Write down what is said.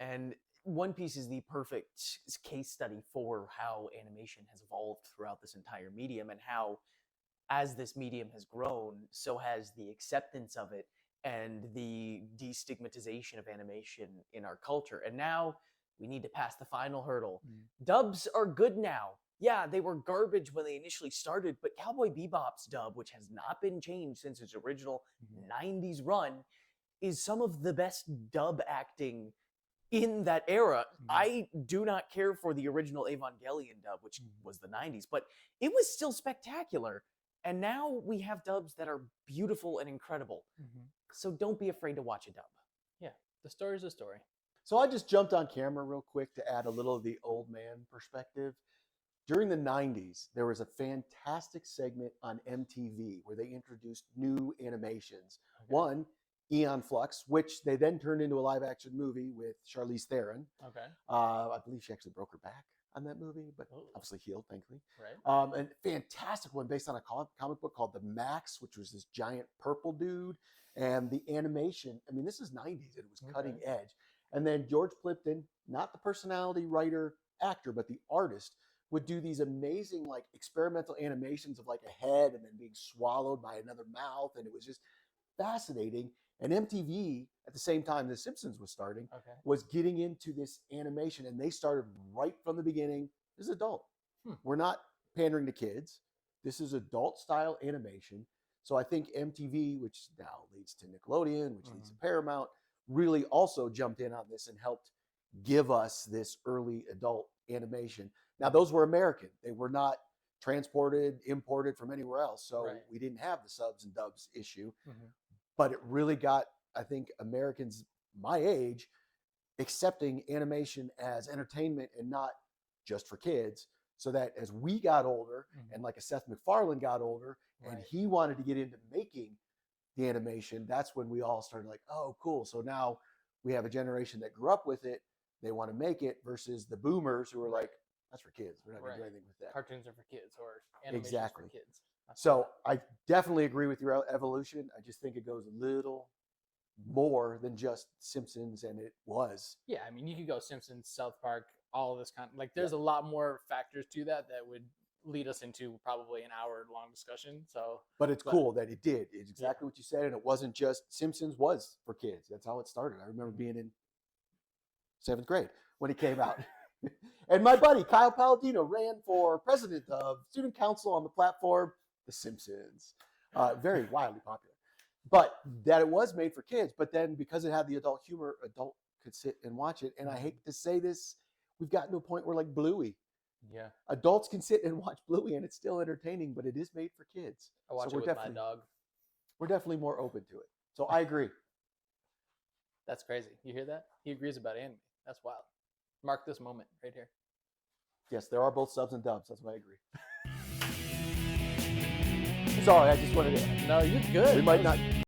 And One Piece is the perfect case study for how animation has evolved throughout this entire medium, and how, as this medium has grown, so has the acceptance of it and the destigmatization of animation in our culture. And now we need to pass the final hurdle. Dubs are good now. Yeah, they were garbage when they initially started, but Cowboy Bebop's dub, which has not been changed since its original 90s run, is some of the best dub acting in that era. I do not care for the original Evangelion dub, which was the 90s, but it was still spectacular. And now we have dubs that are beautiful and incredible. So don't be afraid to watch a dub. Yeah, the story's a story. So I just jumped on camera real quick to add a little of the old man perspective. During the 90s, there was a fantastic segment on MTV where they introduced new animations. One, Eon Flux, which they then turned into a live-action movie with Charlize Theron. I believe she actually broke her back on that movie, but obviously healed, thankfully. And fantastic one based on a comic book called The Max, which was this giant purple dude. And the animation, I mean, this is 90s, and it was cutting edge. And then George Plimpton, not the personality, writer, actor, but the artist, would do these amazing like experimental animations of like a head and then being swallowed by another mouth. And it was just fascinating. And MTV, at the same time The Simpsons was starting, was getting into this animation. And they started right from the beginning. This is adult. We're not pandering to kids. This is adult style animation. So I think MTV, which now leads to Nickelodeon, which leads to Paramount, really also jumped in on this and helped give us this early adult animation. Now, those were American. They were not transported, imported from anywhere else. So we didn't have the subs and dubs issue. But it really got, I think, Americans my age accepting animation as entertainment and not just for kids. So that as we got older and like a Seth MacFarlane got older and he wanted to get into making the animation, that's when we all started like, oh, cool. So now we have a generation that grew up with it. They want to make it versus the boomers who are like, that's for kids. We're not going to do anything with that. Cartoons are for kids or animation for kids. So I definitely agree with your evolution. I just think it goes a little more than just Simpsons, and it was. Yeah, I mean, you could go Simpsons, South Park, all of this kind of, like, there's a lot more factors to that would lead us into probably an hour-long discussion. So, but it's cool that it did. It's exactly what you said, and it wasn't just Simpsons was for kids. That's how it started. I remember being in 7th grade when it came out. And my buddy Kyle Palladino ran for president of student council on the platform The Simpsons. Very wildly popular. But that it was made for kids. But then because it had the adult humor, adult could sit and watch it. And I hate to say this, we've gotten to a point where like Bluey. Yeah. Adults can sit and watch Bluey and it's still entertaining, but it is made for kids. I watch it with my dog. We're definitely more open to it. So I agree. That's crazy. You hear that? He agrees about anime. That's wild. Mark this moment right here. Yes, there are both subs and dubs. That's why I agree. Sorry, I just wanted to. No, you're good. We might not